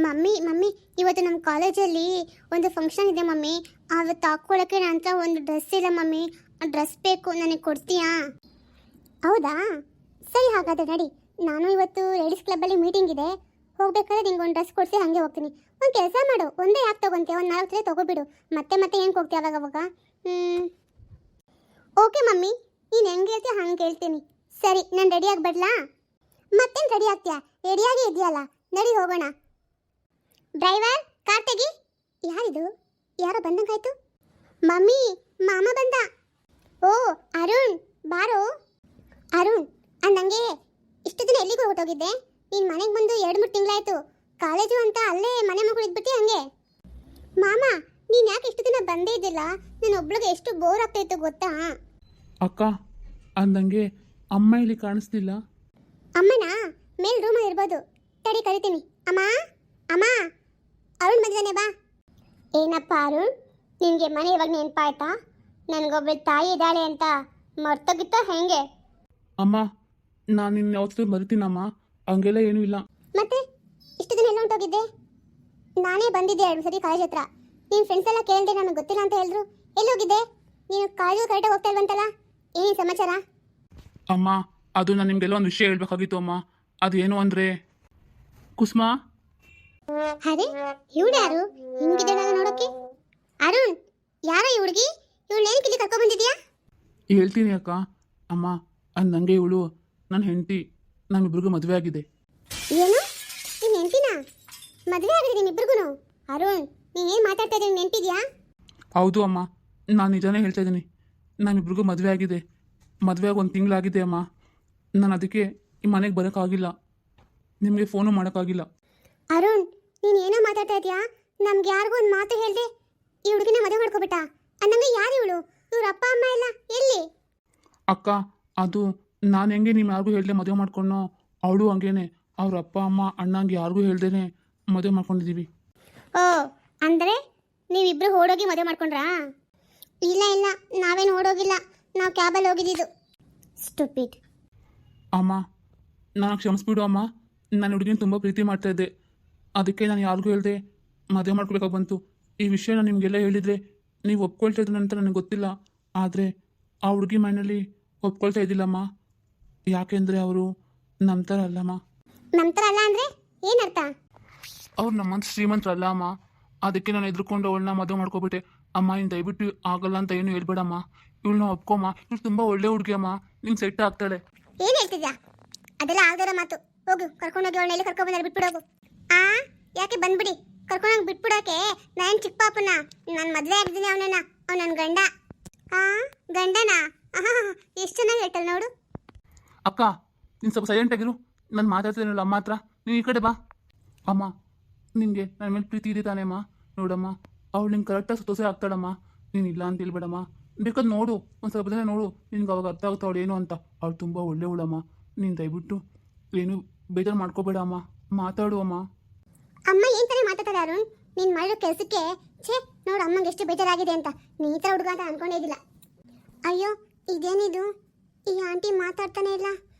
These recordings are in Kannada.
ಮಮ್ಮಿ ಮಮ್ಮಿ ಇವತ್ತು ನಮ್ಮ ಕಾಲೇಜಲ್ಲಿ ಒಂದು ಫಂಕ್ಷನ್ ಇದೆ ಮಮ್ಮಿ. ಅವತ್ತು ಹಾಕ್ಕೊಳ್ಳೋಕ್ಕೆ ನನ್ನ ಹತ್ರ ಒಂದು ಡ್ರೆಸ್ ಇಲ್ಲ ಮಮ್ಮಿ. ಆ ಡ್ರೆಸ್ ಬೇಕು, ನನಗೆ ಕೊಡ್ತೀಯಾ? ಹೌದಾ, ಸರಿ ಹಾಗಾದ್ರೆ ನಡಿ. ನಾನು ಇವತ್ತು ಲೇಡೀಸ್ ಕ್ಲಬ್ಬಲ್ಲಿ ಮೀಟಿಂಗ್ ಇದೆ, ಹೋಗ್ಬೇಕಾದ್ರೆ ನಿಂಗೆ ಒಂದು ಡ್ರೆಸ್ ಕೊಡಿಸಿ ಹಾಗೆ ಹೋಗ್ತೀನಿ. ಒಂದು ಕೆಲಸ ಮಾಡು, ಒಂದೇ ಯಾಕೆ ತೊಗೊತೀಯ, ಒಂದು 4 ಜೊತೆ ತೊಗೊಬಿಡು. ಮತ್ತೆ ಮತ್ತೆ ಏನು ಹೋಗ್ತೀಯ ಅವಾಗ? ಓಕೆ ಮಮ್ಮಿ, ನೀನು ಹೆಂಗೆ ಹೇಳ್ತೀಯ ಹಂಗೆ ಕೇಳ್ತೀನಿ. ಸರಿ, ನಾನು ರೆಡಿಯಾಗಿ ಬಿಡ್ಲಾ? ಮತ್ತೇನು ರೆಡಿ ಆಗ್ತೀಯಾ? ರೆಡಿಯಾಗಿ ಇದೆಯಲ್ಲ, ನಡಿ ಹೋಗೋಣ. ಡ್ರೈವರ್, ಕಾರ್ ತೆಗಿ. ಯಾರಿದು? ಯಾರೋ ಬಂದಂಗಾಯ್ತು. ಮಮ್ಮಿ, ಮಾಮ ಬಂದ. ಓ ಅರುಣ್, ಬಾರೋ. ಅರುಣ್, ಅಂದಂಗೆ ಇಷ್ಟು ದಿನ ಎಲ್ಲಿಗೂ ಹೊರಟೋಗಿದ್ದೆ? ನೀನು ಮನೆಗೆ ಬಂದು 2-3 ತಿಂಗಳಾಯ್ತು. ಕಾಲೇಜು ಅಂತ ಅಲ್ಲೇ ಮನೆ ಮಗಳು ಇದ್ಬಿಟ್ಟು ಹಂಗೆ. ಮಾಮ, ನೀನು ಯಾಕೆ ಇಷ್ಟು ದಿನ ಬಂದೇ ಇದ್ದಿಲ್ಲ? ನಾನು ಒಬ್ಳಿಗೆ ಎಷ್ಟು ಬೋರ್ ಆಗ್ತಾಯಿತ್ತು ಗೊತ್ತಾ? ಅಕ್ಕ, ಅಂದಂಗೆ ಅಮ್ಮ ಇಲ್ಲಿ ಕಾಣಿಸ್ತಿಲ್ಲ. ಅಮ್ಮನ ಮೇಲ್ ರೂಮಲ್ಲಿ ಇರ್ಬೋದು, ತಡಿ ಕರಿತೀನಿ. ಅಮ್ಮ, ಅಮ್ಮ, ಅರುಣ್ ಬಂದಿದ್ದಾನೆ, ಬಾ. ಏನಪ್ಪ ಅರುಣ್, ನಿನಗೆ ಮನೆ ಇವಾಗ ನೆನಪಾಯ್ತಾ? ನನಗೊಬ್ಬಳು ತಾಯಿ ಇದ್ದಾಳೆ ಅಂತ ಮರ್ತೋಗಿತ್ತ ಹೆಂಗೆ? ಅಮ್ಮ, ನಾನು ನಿನ್ನ ಯಾವತ್ತೂ ಮರಿತೀನಮ್ಮ, ಹಂಗೆಲ್ಲ ಏನೂ ಇಲ್ಲ. ಮತ್ತೆ ಇಷ್ಟು ದಿನ ಎಲ್ಲ ಹೊಂಟೋಗಿದ್ದೆ? ನಾನೇ ಬಂದಿದ್ದೆ 2 ಸರಿ ಕಾಲೇಜ್ ಹತ್ರ. ನಿನ್ನ ಫ್ರೆಂಡ್ಸ್ ಎಲ್ಲ ಕೇಳಿದೆ, ನನಗೆ ಗೊತ್ತಿಲ್ಲ ಅಂತ ಹೇಳಿದ್ರು. ಎಲ್ಲಿ ಹೋಗಿದ್ದೆ ನೀನು? ಕಾಲೇಜು ಕರೆಕ್ಟಾಗಿ ಹೋಗ್ತಾ ಇಲ್ವಂತಲ್ಲ, ಏನೇನು ಸಮಾಚಾರ? ಅಮ್ಮ, ಅದು ನಾನು ನಿಮಗೆಲ್ಲ ಒಂದು ವಿಷಯ ಹೇಳ್ಬೇಕಾಗಿತ್ತು ಅಮ್ಮ. ಅದೇನು ಅಂದರೆ ಕುಸುಮಾ. ಅರೆ, ಇವಳು ಯಾರು ಹಿಂಗಿದ್ದಾಳಲ್ಲ ನೋಡೋಕ್ಕೆ? ಅರುಣ್, ಯಾರ ಈ ಹುಡುಗಿ? ಇವಳೇನು ಇಲ್ಲಿ ಕರ್ಕೊಂಡು ಬಂದಿದ್ಯಾ? ಹೇಳ್ತೀನಿ ಅಕ್ಕ. ಅಮ್ಮ, ಅಂದಂಗೆ ಇವಳು ನನ್ನ ಹೆಂಡತಿ. ನಮ್ಮಿಬ್ರಿಗೂ ಮದುವೆ ಆಗಿದೆ. ಏನು, ನೀನು ನೆನಪಿನ ಮದುವೆ ಆಗಿದೆ ನಿಮ್ಮಿಬ್ರಿಗೂ? ಅರುಣ್, ನೀನೇನು ಮಾತಾಡ್ತಾ ಇದ್ದೀನಿ, ನೆನಪಿದ್ಯಾ? ಹೌದು ಅಮ್ಮ, ನಾನು ನಿಜಾನೇ ಹೇಳ್ತಾ ಇದ್ದೀನಿ. ನಮ್ಮಿಬ್ರಿಗೂ ಮದುವೆ ಆಗಿದೆ. ಮದುವೆಯಾಗಿ 1 ತಿಂಗಳಾಗಿದೆ ಅಮ್ಮ. ನಾನು ಅದಕ್ಕೆ ಈ ಮನೆಗೆ ಬರೋಕ್ಕಾಗಿಲ್ಲ, ನಿಮಗೆ ಫೋನು ಮಾಡೋಕ್ಕಾಗಿಲ್ಲ. ಅರುಣ್, ನೀನು ಏನೋ ಮಾತಾಡ್ತಾ ಇದೆಯಾ? ನಮ್ಗೆ ಯಾರಿಗೂ ಒಂದು ಮಾತು ಹೇಳ್ದೆ ಈ ಹುಡುಗಿನ ಮದುವೆ ಮಾಡ್ಕೊಬಿಟ್ಟ ಅನ್ನಂಗೆ. ಯಾರು ಇವಳು? ಇವ್ರ ಅಪ್ಪ ಅಮ್ಮ ಎಲ್ಲ ಎಲ್ಲಿ? ಅಕ್ಕ, ಅದು ನಾನು ಹೆಂಗೆ ನೀವು ಯಾರಿಗೂ ಹೇಳ್ದೆ ಮದುವೆ ಮಾಡ್ಕೊಂಡು, ಅವಳು ಹಂಗೇನೆ ಅವ್ರ ಅಪ್ಪ ಅಮ್ಮ ಅಣ್ಣಂಗೆ ಯಾರಿಗೂ ಹೇಳ್ದೇನೆ ಮದುವೆ ಮಾಡ್ಕೊಂಡಿದ್ದೀವಿ. ಓ, ಅಂದರೆ ನೀವಿಬ್ರು ಓಡೋಗಿ ಮದುವೆ ಮಾಡ್ಕೊಂಡ್ರಾ? ಇಲ್ಲ ಇಲ್ಲ, ನಾವೇನು ಓಡೋಗಿಲ್ಲ, ನಾವು ಕ್ಯಾಬಲ್ಲಿ ಹೋಗಿದ್ದು. ಸ್ಟುಪಿಡ್. ಅಮ್ಮ, ನಾನು ಕ್ಷಮಿಸ್ಬಿಡು ಅಮ್ಮ. ನಾನು ಹುಡುಗಿನ ತುಂಬ ಪ್ರೀತಿ ಮಾಡ್ತಾ ಇದ್ದೆ, ಅದಕ್ಕೆ ನಾನು ಯಾರಿಗೂ ಹೇಳ್ದೆ ಮದುವೆ ಮಾಡ್ಕೊಬೇಕಾಗಿ ಬಂತು. ಈ ವಿಷಯ ನಾನು ನಿಮಗೆಲ್ಲ ಹೇಳಿದರೆ ನೀವು ಒಪ್ಕೊಳ್ತಾ ಇದ್ರು ಅಂತ ನನಗೆ ಗೊತ್ತಿಲ್ಲ. ಆದರೆ ಆ ಹುಡುಗಿ ಮನೆಯಲ್ಲಿ ಒಪ್ಕೊಳ್ತಾ ಇದ್ದಿಲ್ಲಮ್ಮ. ಯಾಕೆಂದರೆ ಅವರು ನಮ್ಮ ಥರ ಅಲ್ಲಮ್ಮ. ನಮ್ಮ ಥರ ಅಲ್ಲ ಅಂದರೆ ಏನರ್ಥ? ಅವ್ರು ನಮ್ಮಂತ ಶ್ರೀಮಂತರಲ್ಲ ಅಮ್ಮ. ಅದಕ್ಕೆ ನಾನು ಎದ್ರುಕೊಂಡು ಅವಳನ್ನ ಮದುವೆ ಮಾಡ್ಕೊಬಿಟ್ಟೆ. ಅಮ್ಮ, ನೀನು ದಯವಿಟ್ಟು ಆಗಲ್ಲ ಅಂತ ಏನು ಹೇಳ್ಬೇಡಮ್ಮ. ಇವಳನ್ನ ಒಪ್ಕೊಮ್ಮ, ಇವಳು ತುಂಬ ಒಳ್ಳೆ ಹುಡುಗಿ ಅಮ್ಮ, ನಿಂಗೆ ಸೆಟ್ ಆಗ್ತಾಳೆ. ಏನು ಹೇಳ್ತಿದ್ಯಾ? ಅದೆಲ್ಲ ಆಗದಿರೋ ಮಾತು. ಹೋಗು, ಕರ್ಕೊಂಡೋಗಿ ಅವಳನ್ನೆಲ್ಲ ಕರ್ಕೊಂಡ್ಬಂದ್ರೆ ಬಿಟ್ಬಿಡೋಗು. ಯಾಕೆ ಬಂದ್ಬಿಡಿ, ಕರ್ಕೊಂಡೋಗಿ ಬಿಟ್ಬಿಡೋಕೆ ನಾನು ಚಿಕ್ಕ ಪಾಪನ? ನಾನು ಮದುವೆ ಆಗಿದ್ದೀನಿ ಅವನನ್ನ, ಅವ್ನು ನನ್ನ ಗಂಡ. ಗಂಡನಾ? ಎಷ್ಟು ಚೆನ್ನಾಗಿ ಹೇಳ್ತಾಳೆ ನೋಡು. ಅಕ್ಕ, ನೀನು ಸ್ವಲ್ಪ ಸೈಲೆಂಟ್ ಆಗಿರು. ನಾನು ಮಾತಾಡ್ತಿದ್ದೀನಲ್ಲ ಅಮ್ಮ ಹತ್ರ, ನೀನು ಈ ಕಡೆ ಬಾ. ಅಮ್ಮ, ನಿನಗೆ ನನ್ನ ಮೇಲೆ ಪ್ರೀತಿ ಇದೆ ತಾನೇ ಅಮ್ಮ? ನೋಡಮ್ಮ, ಅವಳು ನಿಂಗೆ ಕರೆಕ್ಟಾಗಿ ಸೊಸೆ ಆಗ್ತಾಳಮ್ಮ. ನೀನು ಇಲ್ಲ ಅಂತ ಹೇಳ್ಬೇಡಮ್ಮ. ಬೇಕಾದ್ರೆ ನೋಡು, ಒಂದು ಸ್ವಲ್ಪ ದಿನ ನೋಡು, ನಿನ್ಗೆ ಅವಾಗ ಅರ್ಥ ಆಗುತ್ತೆ ಅವಳು ಏನು ಅಂತ. ಅವಳು ತುಂಬ ಒಳ್ಳೆಯವಳಮ್ಮ. ನೀನು ದಯವಿಟ್ಟು ಏನು ಬೇಜಾರು ಮಾಡ್ಕೋಬೇಡ ಅಮ್ಮ, ಮಾತಾಡು ಅಮ್ಮ. ಅಮ್ಮ ಏನು ತಾನೇ ಮಾತಾಡ್ತಾರೆ ಅರುಣ್? ನೀನು ಮಾಡಿರೋ ಕೆಲಸಕ್ಕೆ ಛೇ, ನೋಡು ಅಮ್ಮಂಗೆ ಎಷ್ಟು ಬೇಜಾರಾಗಿದೆ ಅಂತ. ನೀ ಈ ಥರ ಹುಡುಗ ಅಂತ ಅನ್ಕೊಂಡೇ ಇದ್ದಿಲ್ಲ. ಅಯ್ಯೋ, ಇದೇನಿದು? ಈ ಆಂಟಿ ಮಾತಾಡ್ತಾನೆ ಇಲ್ಲ.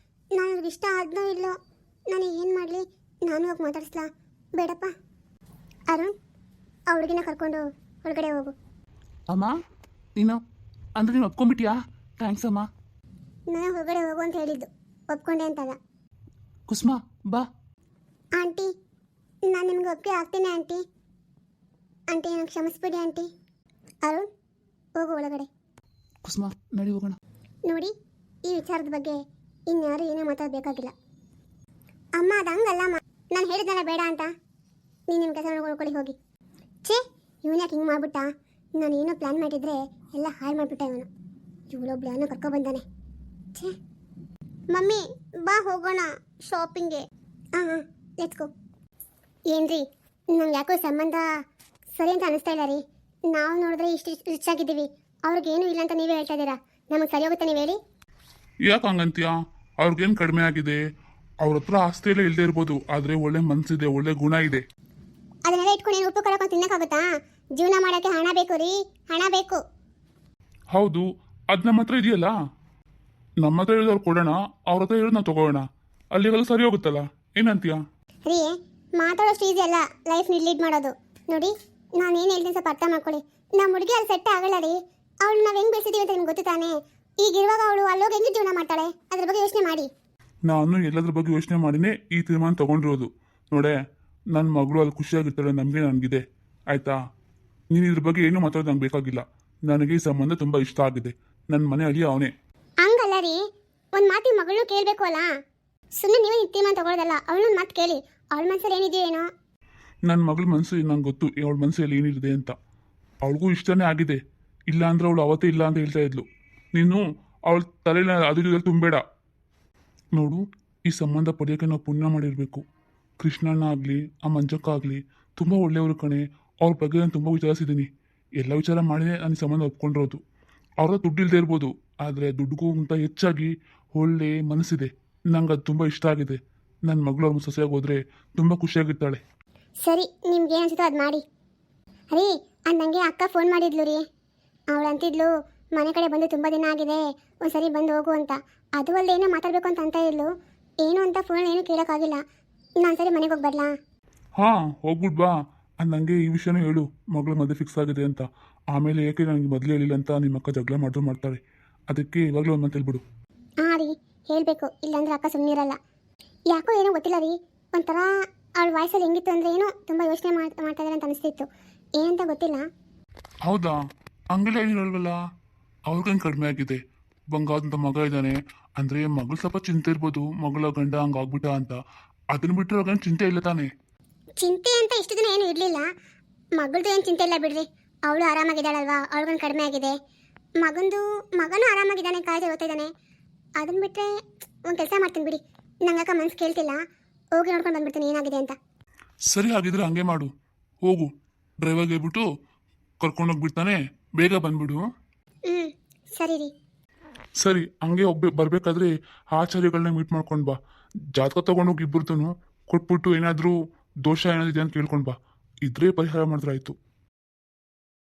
ನನಗೆ ಇಷ್ಟ ಆದ್ನೋ ಇಲ್ಲೋ, ನಾನು ಏನು ಮಾಡಲಿ? ನಾನು ಹೋಗಿ ಮಾತಾಡಿಸ್ಲಾ? ಬೇಡಪ್ಪ. ಅರುಣ್, ಆ ಹುಡುಗಿನ ಕರ್ಕೊಂಡು ಹೊರಗಡೆ ಹೋಗು. ಅಮ್ಮ, ನೀನು ಅಂದರೆ ನೀನು ಒಪ್ಕೊಂಡ್ಬಿಟ್ಟಿಯಾ? ಥ್ಯಾಂಕ್ಸ್ ಅಮ್ಮ. ನಾನು ಹೊರಗಡೆ ಹೋಗು ಅಂತ ಹೇಳಿದ್ದು, ಒಪ್ಕೊಂಡೆ ಅಂತಲ್ಲ. ಕುಸುಮಾ, ಬಾ. ಆಂಟಿ, ನಾನು ನಿಮ್ಗೆ ಒಪ್ಪಿಗೆ ಆಗ್ತೀನಿ ಆಂಟಿ. ಆಂಟಿ, ನನಗೆ ಕ್ಷಮಿಸ್ಬಿಡಿ ಆಂಟಿ. ಅರುಣ್, ಹೋಗು ಒಳಗಡೆ. ಕುಸುಮಾ, ನಡಿ ಹೋಗೋಣ. ನೋಡಿ, ಈ ವಿಚಾರದ ಬಗ್ಗೆ ಇನ್ಯಾರು ಏನೂ ಮಾತಾಡಬೇಕಾಗಿಲ್ಲ. ಅಮ್ಮ, ಅದು ಹಂಗಲ್ಲಮ್ಮ. ನಾನು ಹೇಳಿದ್ನಲ್ಲ ಬೇಡ ಅಂತ. ನೀನು ನಿಮ್ಮ ಕೆಲಸ ನೋಡ್ಕೊಳ್ಳಿ ಹೋಗಿ. ಛೇ, ಇವನು ಯಾಕೆ ಹಿಂಗೆ ಮಾಡ್ಬಿಟ್ಟ? ನಾನು ಏನೋ ಪ್ಲ್ಯಾನ್ ಮಾಡಿದರೆ ಎಲ್ಲ ಹಾಳು ಮಾಡಿಬಿಟ್ಟ ಇವನು. ಇವಳೊಬ್ಳು ಏನೋ ಕರ್ಕೊಬಂದಾನೆ. ಛೇ. ಮಮ್ಮಿ, ಬಾ ಹೋಗೋಣ ಶಾಪಿಂಗ್ಗೆ. ಹಾಂ, ಲೆಟ್ಸ್ ಗೋ. ಏನ್ರಿ, ನಂಗೆ ಯಾಕೋ ಸಂಬಂಧ ಸರಿ ಅಂತ ಅನಿಸ್ತಾ ಇಲ್ಲ ರೀ. ನಾವು ನೋಡಿದ್ರೆ ಇಷ್ಟು ರಿಚ್ ಆಗಿದ್ದೀವಿ, ಅವ್ರಿಗೇನು ಇಲ್ಲ ಅಂತ ನೀವೇ ಹೇಳ್ತಾ ಇದ್ದೀರಾ. ನಮಗೆ ಸರಿ ಹೋಗುತ್ತೆ ನೀವು ಹೇಳಿ? ಯಾಕೆ ಹಂಗಂತೀಯ? ಅವ್ರಿಗೇನು ಕಡಿಮೆ ಆಗಿದೆ? ಅವ್ರ ಹತ್ರ ಆಸ್ತಿ ಎಲ್ಲ ಇಲ್ಲದೆ ಇರ್ಬೋದು, ಆದರೆ ಒಳ್ಳೆ ಮನಸ್ಸಿದೆ, ಒಳ್ಳೆ ಗುಣ ಇದೆ. ಅದನ್ನೆಲ್ಲ ಇಟ್ಕೊಂಡು ಏನು ಉಪ್ಪು ಕಳ್ಕೊಂಡು ತಿನ್ನಕ್ಕಾಗುತ್ತಾ? ಜೀವನ ಮಾಡೋಕ್ಕೆ ಹಣ ಬೇಕು ರೀ, ಹಣ ಬೇಕು. ಹೌದು, ಅದು ನಮ್ಮ ಹತ್ರ ಇದೆಯಲ್ಲ. ನಮ್ಮ ಹತ್ರ ಹೇಳಿದವ್ರು ಕೊಡೋಣ, ಅವ್ರ ಹತ್ರ ಹೇಳಿದ್ ನಾವು ತಗೋಣ. ಅಲ್ಲಿಗೆಲ್ಲ ಸರಿ ಹೋಗುತ್ತಲ್ಲ, ಏನಂತೀಯ? ರೀ, ಮಾತಾಡೋಷ್ಟು ಈಸಿ ಅಲ್ಲ ಲೈಫ್ ಲೀಡ್ ಮಾಡೋದು. ನೋಡಿ ನಾನು ಏನು ಹೇಳ್ತೀನಿ ಸ್ವಲ್ಪ ಅರ್ಥ ಮಾಡ್ಕೊಳ್ಳಿ. ನಮ್ಮ ಹುಡುಗಿ ಅಲ್ಲಿ ಸೆಟ್ ಆಗಲ್ಲ ರೀ. ಅವಳು ನಾವು ಹೆಂಗೆ ಬೆಳೆಸಿದೀವಿ ಅಂತ ನಿಮ್ಗೆ ಗೊತ್ತು ತಾನೇ. ಈಗಿರುವಾಗ ಅವಳು ಅಲ್ಲೋಗಿ ಹೆಂಗೆ ಜೀವನ ಮಾಡ್ತಾಳೆ ಅದ್ರ ಬಗ್ಗೆ ಯೋಚನೆ ಮಾಡಿ. ನಾನು ಎಲ್ಲದ್ರ ಬಗ್ಗೆ ಯೋಚನೆ ಮಾಡಿನೇ ಈ ತೀರ್ಮಾನ ತಗೊಂಡಿರೋದು. ನೋಡೆ, ನನ್ನ ಮಗಳು ಅಲ್ಲಿ ಖುಷಿಯಾಗಿರ್ತಾಳೆ, ನನಗಿದೆ ಆಯ್ತಾ. ನೀನು ಇದ್ರ ಬಗ್ಗೆ ಏನು ಮಾತಾಡೋದು ನಂಗೆ ಬೇಕಾಗಿಲ್ಲ. ನನಗೆ ಈ ಸಂಬಂಧ ತುಂಬ ಇಷ್ಟ ಆಗಿದೆ. ನನ್ನ ಮನೆ ಅಳಿಯ ಅವನೇ. ಹಂಗಲ್ಲ ರೀ, ಒಂದು ಮಾತಿಗೆ ಮಗಳನ್ನೂ ಕೇಳಬೇಕು ಅಲ್ಲ. ಸುಮ್ಮನೆ ನೀವೇ ತೀರ್ಮಾನ ತಗೊಳ್ಳೋದಲ್ಲ. ಅವಳನ್ನ ಮಾತು ಕೇಳಿ, ಅವಳ ಮನಸ್ಸಲ್ಲಿ ಏನಿದೆಯೋ ಏನೋ. ನನ್ನ ಮಗಳ ಮನಸ್ಸು ನಂಗೆ ಗೊತ್ತು, ಅವಳ ಮನಸ್ಸಲ್ಲಿ ಏನಿದೆ ಅಂತ. ಅವಳಿಗೂ ಇಷ್ಟನೇ ಆಗಿದೆ. ಇಲ್ಲ ಅಂದ್ರೆ ಅವಳು ಅವತ್ತೇ ಇಲ್ಲ ಅಂತ ಹೇಳ್ತಾ ಇದ್ಲು. ನೀನು ಅವಳ ತಲೆನ ಅದು ತುಂಬಬೇಡ. ನೋಡು, ಈ ಸಂಬಂಧ ಪಡೆಯೋಕ್ಕೆ ನಾವು ಪುಣ್ಯ ಮಾಡಿರಬೇಕು. ಕೃಷ್ಣಣ್ಣ ಆಗಲಿ ಆ ಮಂಜಕ್ಕ ಆಗಲಿ ತುಂಬ ಒಳ್ಳೆಯವರು ಕಣೆ. ಅವ್ರ ಬಗ್ಗೆ ನಾನು ತುಂಬ ವಿಚಾರಿಸಿದ್ದೀನಿ. ಎಲ್ಲ ವಿಚಾರ ಮಾಡಿನೇ ನಾನು ಈ ಸಂಬಂಧ ಒಪ್ಕೊಂಡಿರೋದು. ಅವ್ರ ದುಡ್ಡು ಇಲ್ಲದೆ ಇರ್ಬೋದು, ಆದರೆ ದುಡ್ಡಿಗೂ ಅಂತ ಹೆಚ್ಚಾಗಿ ಒಳ್ಳೆ ಮನಸ್ಸಿದೆ. ನಂಗೆ ಅದು ತುಂಬ ಇಷ್ಟ ಆಗಿದೆ. ನನ್ನ ಮಗಳು ಅವ್ರ ಸೊಸೆಯಾಗಿ ಹೋದರೆ ತುಂಬ ಖುಷಿಯಾಗಿರ್ತಾಳೆ. ಸರಿ, ನಿಮ್ಗೆ ಏನು ಅನ್ಸುತ್ತೋ ಅದು ಮಾಡಿ. ರೀ, ಅಂದಂಗೆ ಅಕ್ಕ ಫೋನ್ ಮಾಡಿದ್ಲು ರೀ. ಅವಳು ಅಂತಿದ್ಲು ಮನೆ ಕಡೆ ಬಂದು ತುಂಬ ದಿನ ಆಗಿದೆ, ಒಂದ್ಸರಿ ಬಂದು ಹೋಗು ಅಂತ. ಅದು ಅಲ್ಲದೆ ಏನೋ ಮಾತಾಡಬೇಕು ಅಂತ ಇದ್ಲು. ಏನು ಅಂತ ಫೋನ್ ಏನು ಕೇಳೋಕ್ಕಾಗಿಲ್ಲ. ನಾನು ಸರಿ ಮನೆಗೆ ಹೋಗಿ ಬರಲಾ? ಹಾಂ, ಹೋಗ್ಬಿಟ್ಟು ಬಾ. ನನಗೆ ಈ ವಿಷಯನೂ ಹೇಳು, ಮಗಳು ಮದುವೆ ಫಿಕ್ಸ್ ಆಗಿದೆ ಅಂತ. ಆಮೇಲೆ ಏಕೆ ನನಗೆ ಮೊದಲು ಹೇಳಿಲ್ಲ ಅಂತ ನಿಮ್ಮ ಅಕ್ಕ ಜಗಳ ಮಾಡ್ತಾರೆ. ಅದಕ್ಕೆ ಇವಾಗಲೂ ಒಂದು ಮಾತು ಹೇಳ್ಬಿಡು. ಹಾಂ ರೀ, ಹೇಳಬೇಕು. ಇಲ್ಲಾಂದ್ರೆ ಅಕ್ಕ ಸುಮ್ಮನಿರಲ್ಲ. ಯಾಕೋ ಏನೋ ಗೊತ್ತಿಲ್ಲ ರೀ, ಒಂಥರ ಅವಳ ವಾಯ್ಸಲ್ಲಿ ಹೆಂಗಿತ್ತು ಅಂದರೆ ಏನೋ ತುಂಬ ಯೋಚನೆ ಮಾಡ್ತಾ ಇದ್ದಾರೆ ಅಂತ ಅನಿಸ್ತಿತ್ತು. ಏನಂತ ಗೊತ್ತಿಲ್ಲ. ಹೌದಾ? ಹಂಗೆಲ್ಲ ಏನಿರಲ್ವಲ್ಲ. ಅವ್ರಿಗೇನು ಕಡಿಮೆ ಆಗಿದೆ. ಬಂಗಾರದ ಮಗ ಇದ್ದಾನೆ ಅಂದರೆ ಮಗಳು ಸ್ವಲ್ಪ ಚಿಂತೆ ಇರ್ಬೋದು, ಮಗಳ ಗಂಡ ಹಂಗಾಗ್ಬಿಟ್ಟ ಅಂತ. ಅದನ್ನ ಬಿಟ್ಟರೆ ಅವ್ರಿಗೇನು ಚಿಂತೆ ಇಲ್ಲ ತಾನೆ. ಚಿಂತೆ ಅಂತ ಇಷ್ಟು ದಿನ ಏನು ಇರಲಿಲ್ಲ. ಮಗಳದು ಏನು ಚಿಂತೆ ಇಲ್ಲ ಬಿಡ್ರಿ. ಅವಳು ಆರಾಮಾಗಿದ್ದಾಳಲ್ವಾ, ಅವಳಿಗೊಂದು ಕಡಿಮೆ ಆಗಿದೆ. ಮಗನೂ ಆರಾಮಾಗಿದ್ದಾನೆ, ಕಾಲೇಜ್ ಓದ್ತಾ ಇದ್ದಾನೆ. ಅದನ್ನ ಬಿಟ್ಟರೆ ಒಂದು ಕೆಲಸ ಮಾಡ್ತೀನಿ ಬಿಡಿ. ನಂಗೆ ಮನ್ಸು ಕೇಳ್ತಿಲ್ಲ, ಹೋಗಿ ನೋಡ್ಕೊಂಡು ಬಂದ್ಬಿಡ್ತೀನಿ ಏನಾಗಿದೆ ಅಂತ. ಸರಿ, ಹಾಗಿದ್ರೆ ಹಂಗೆ ಮಾಡು. ಹೋಗು, ಡ್ರೈವರ್ಗೆ ಹೇಳ್ಬಿಟ್ಟು ಕರ್ಕೊಂಡೋಗ್ಬಿಡ್ತಾನೆ, ಬೇಗ ಬಂದ್ಬಿಡು. ಹ್ಞೂ, ಸರಿ ರೀ. ಸರಿ, ಹಂಗೆ ಬರಬೇಕಾದ್ರೆ ಆಚಾರ್ಯಗಳನ್ನ ಮೀಟ್ ಮಾಡ್ಕೊಂಡು ಬಾ. ಜಾತಕ ತೊಗೊಂಡೋಗಿ ಇಬ್ಬರದೂ ಕೊಟ್ಬಿಟ್ಟು ಏನಾದರೂ ದೋಷ ಏನಾದಿದೆ ಅಂತ ಕೇಳ್ಕೊಂಡು ಬಾ. ಇದ್ರೆ ಪರಿಹಾರ ಮಾಡಿದ್ರೆ ಆಯಿತು.